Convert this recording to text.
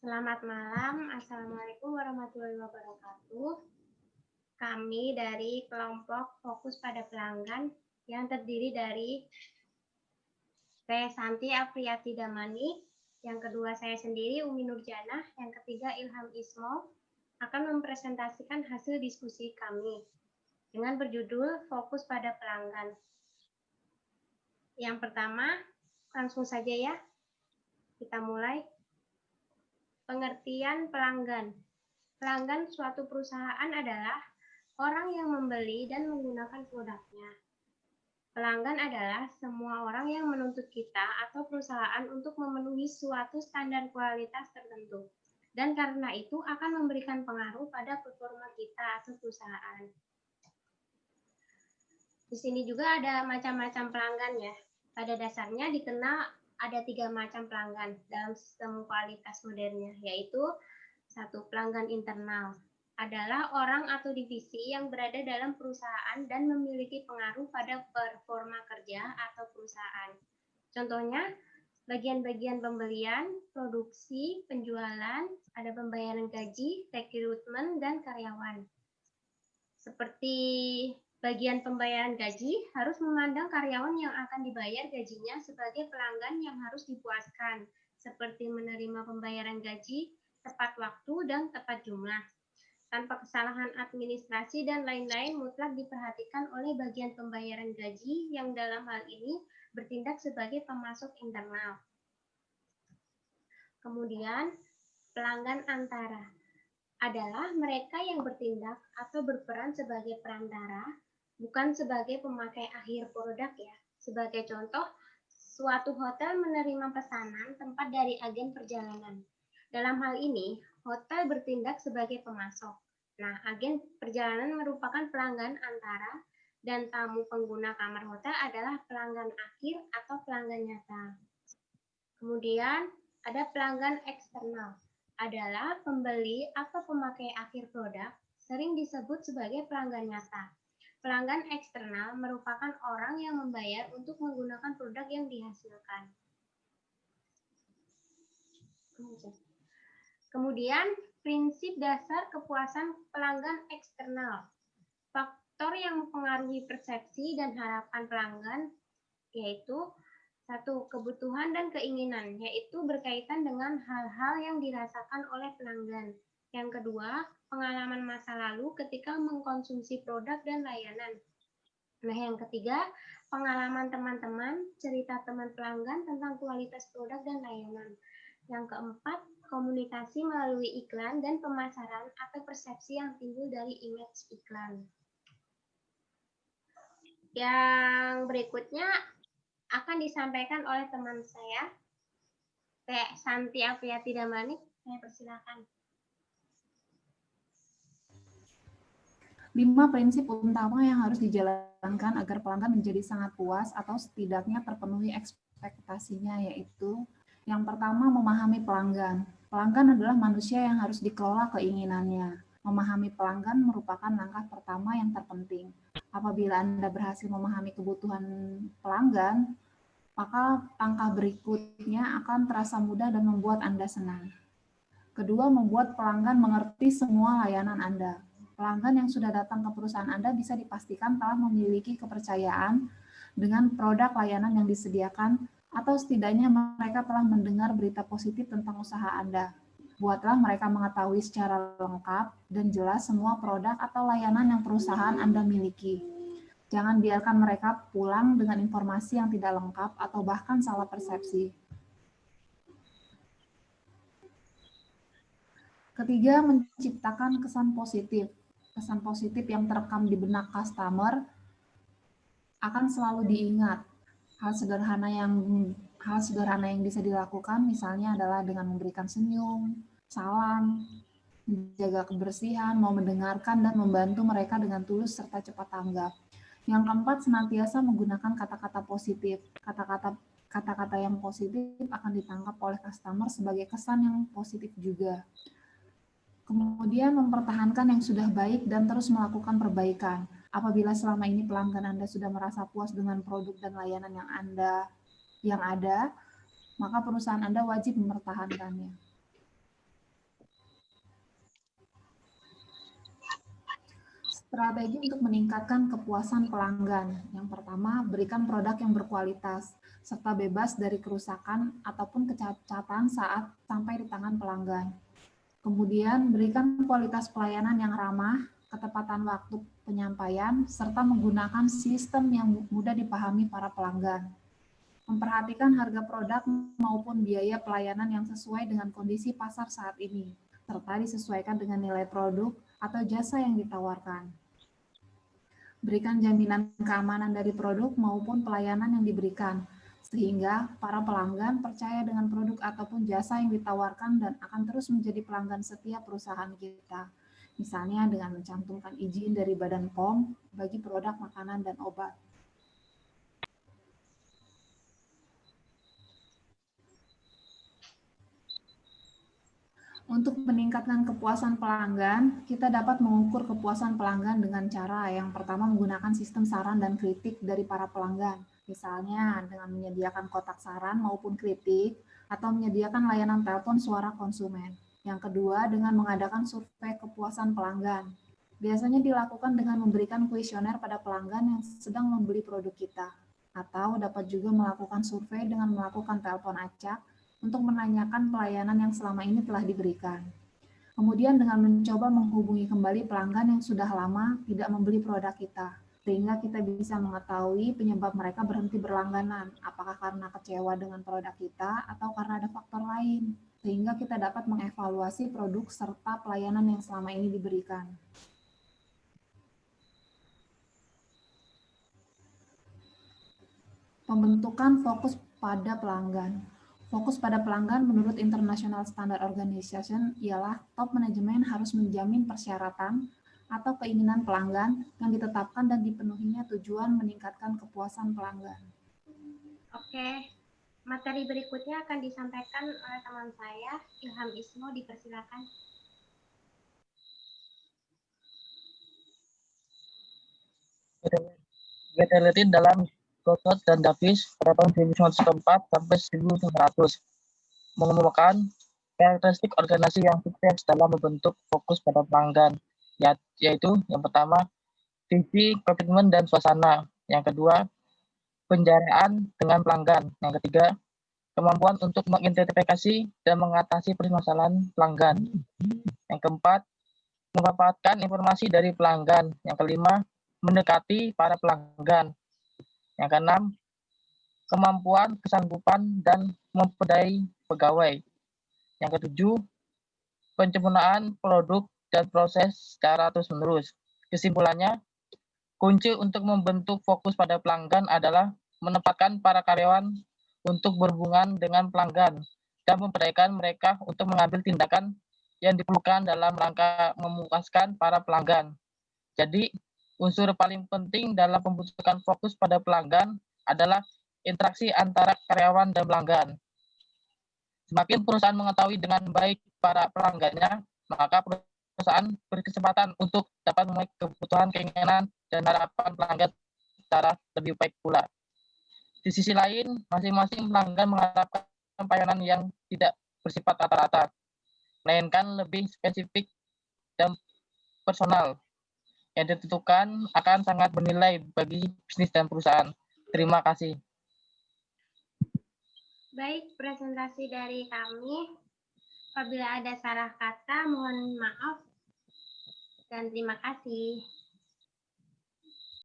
Selamat malam, Assalamualaikum warahmatullahi wabarakatuh. Kami dari kelompok Fokus pada Pelanggan yang terdiri dari Teh Santi Afriyati Damani, yang kedua saya sendiri Umi Nurjanah, yang ketiga Ilham Ismo, akan mempresentasikan hasil diskusi kami dengan berjudul Fokus pada Pelanggan. Yang pertama, langsung saja ya, kita mulai. Pengertian pelanggan. Pelanggan suatu perusahaan adalah orang yang membeli dan menggunakan produknya. Pelanggan adalah semua orang yang menuntut kita atau perusahaan untuk memenuhi suatu standar kualitas tertentu. Dan karena itu akan memberikan pengaruh pada performa kita atau perusahaan. Di sini juga ada macam-macam pelanggan ya. Pada dasarnya dikenal ada 3 macam pelanggan dalam sistem kualitas modernnya, yaitu 1. Pelanggan internal adalah orang atau divisi yang berada dalam perusahaan dan memiliki pengaruh pada performa kerja atau perusahaan. Contohnya, bagian-bagian pembelian, produksi, penjualan, ada pembayaran gaji, rekrutmen, dan karyawan. Seperti bagian pembayaran gaji, harus memandang karyawan yang akan dibayar gajinya sebagai pelanggan yang harus dipuaskan, seperti menerima pembayaran gaji tepat waktu dan tepat jumlah. Tanpa kesalahan administrasi dan lain-lain mutlak diperhatikan oleh bagian pembayaran gaji yang dalam hal ini bertindak sebagai pemasok internal. Kemudian, pelanggan antara adalah mereka yang bertindak atau berperan sebagai perantara, bukan sebagai pemakai akhir produk ya. Sebagai contoh, suatu hotel menerima pesanan tempat dari agen perjalanan. Dalam hal ini, hotel bertindak sebagai pemasok. Nah, agen perjalanan merupakan pelanggan antara dan tamu pengguna kamar hotel adalah pelanggan akhir atau pelanggan nyata. Kemudian, ada pelanggan eksternal. Adalah pembeli atau pemakai akhir produk, sering disebut sebagai pelanggan nyata. Pelanggan eksternal merupakan orang yang membayar untuk menggunakan produk yang dihasilkan. Kemudian, prinsip dasar kepuasan pelanggan eksternal. Faktor yang mempengaruhi persepsi dan harapan pelanggan yaitu 1. Kebutuhan dan keinginan, yaitu berkaitan dengan hal-hal yang dirasakan oleh pelanggan. Yang kedua, pengalaman masa lalu ketika mengkonsumsi produk dan layanan. Nah, yang ketiga, pengalaman teman-teman, cerita teman pelanggan tentang kualitas produk dan layanan. Yang keempat, komunikasi melalui iklan dan pemasaran atau persepsi yang timbul dari image iklan. Yang berikutnya akan disampaikan oleh teman saya, Teh Santi Afriyati Damani. Saya persilakan. 5 prinsip utama yang harus dijalankan agar pelanggan menjadi sangat puas atau setidaknya terpenuhi ekspektasinya, yaitu yang pertama, memahami pelanggan. Pelanggan adalah manusia yang harus dikelola keinginannya. Memahami pelanggan merupakan langkah pertama yang terpenting. Apabila Anda berhasil memahami kebutuhan pelanggan, maka langkah berikutnya akan terasa mudah dan membuat Anda senang. Kedua, membuat pelanggan mengerti semua layanan Anda. Pelanggan yang sudah datang ke perusahaan Anda bisa dipastikan telah memiliki kepercayaan dengan produk layanan yang disediakan, atau setidaknya mereka telah mendengar berita positif tentang usaha Anda. Buatlah mereka mengetahui secara lengkap dan jelas semua produk atau layanan yang perusahaan Anda miliki. Jangan biarkan mereka pulang dengan informasi yang tidak lengkap atau bahkan salah persepsi. Ketiga, menciptakan kesan positif. Kesan positif yang terekam di benak customer akan selalu diingat. Hal sederhana yang bisa dilakukan misalnya adalah dengan memberikan senyum, salam, menjaga kebersihan, mau mendengarkan dan membantu mereka dengan tulus serta cepat tanggap. Yang keempat, senantiasa menggunakan kata-kata positif. Kata-kata yang positif akan ditangkap oleh customer sebagai kesan yang positif juga. Kemudian mempertahankan yang sudah baik dan terus melakukan perbaikan. Apabila selama ini pelanggan Anda sudah merasa puas dengan produk dan layanan yang ada, maka perusahaan Anda wajib mempertahankannya. Strategi untuk meningkatkan kepuasan pelanggan. Yang pertama, berikan produk yang berkualitas, serta bebas dari kerusakan ataupun kecacatan saat sampai di tangan pelanggan. Kemudian, berikan kualitas pelayanan yang ramah, ketepatan waktu penyampaian, serta menggunakan sistem yang mudah dipahami para pelanggan. Memperhatikan harga produk maupun biaya pelayanan yang sesuai dengan kondisi pasar saat ini, serta disesuaikan dengan nilai produk atau jasa yang ditawarkan. Berikan jaminan keamanan dari produk maupun pelayanan yang diberikan, sehingga para pelanggan percaya dengan produk ataupun jasa yang ditawarkan dan akan terus menjadi pelanggan setia perusahaan kita. Misalnya dengan mencantumkan izin dari Badan POM bagi produk makanan dan obat. Untuk meningkatkan kepuasan pelanggan, kita dapat mengukur kepuasan pelanggan dengan cara yang pertama menggunakan sistem saran dan kritik dari para pelanggan. Misalnya dengan menyediakan kotak saran maupun kritik atau menyediakan layanan telepon suara konsumen. Yang kedua dengan mengadakan survei kepuasan pelanggan. Biasanya dilakukan dengan memberikan kuesioner pada pelanggan yang sedang membeli produk kita. Atau dapat juga melakukan survei dengan melakukan telepon acak untuk menanyakan pelayanan yang selama ini telah diberikan. Kemudian dengan mencoba menghubungi kembali pelanggan yang sudah lama tidak membeli produk kita, sehingga kita bisa mengetahui penyebab mereka berhenti berlangganan, apakah karena kecewa dengan produk kita atau karena ada faktor lain, sehingga kita dapat mengevaluasi produk serta pelayanan yang selama ini diberikan. Pembentukan fokus pada pelanggan. Fokus pada pelanggan menurut International Standard Organization ialah top manajemen harus menjamin persyaratan atau keinginan pelanggan yang ditetapkan dan dipenuhinya tujuan meningkatkan kepuasan pelanggan. Oke, materi berikutnya akan disampaikan oleh teman saya, Ilham Ismo, dipersilakan. Diteliti dalam Goddard dan Davis pada tahun 1904 sampai 1900 mengemukakan karakteristik organisasi yang sukses dalam membentuk fokus pada pelanggan, yaitu yang pertama, visi, komitmen, dan suasana. Yang kedua, penjaraan dengan pelanggan. Yang ketiga, kemampuan untuk mengidentifikasi dan mengatasi permasalahan pelanggan. Yang keempat, memanfaatkan informasi dari pelanggan. Yang kelima, mendekati para pelanggan. Yang keenam, kemampuan, kesanggupan, dan memperdayai pegawai. Yang ketujuh, penyempurnaan produk dan proses secara terus-menerus. Kesimpulannya, kunci untuk membentuk fokus pada pelanggan adalah menempatkan para karyawan untuk berhubungan dengan pelanggan dan memperdayakan mereka untuk mengambil tindakan yang diperlukan dalam rangka memuaskan para pelanggan. Jadi, unsur paling penting dalam pembentukan fokus pada pelanggan adalah interaksi antara karyawan dan pelanggan. Semakin perusahaan mengetahui dengan baik para pelanggannya, maka perusahaan berkesempatan untuk dapat memenuhi kebutuhan, keinginan, dan harapan pelanggan secara lebih baik pula. Di sisi lain, masing-masing pelanggan mengharapkan pelayanan yang tidak bersifat rata-rata, melainkan lebih spesifik dan personal, yang ditentukan akan sangat bernilai bagi bisnis dan perusahaan. Terima kasih. Baik, presentasi dari kami. Apabila ada salah kata, mohon maaf dan terima kasih.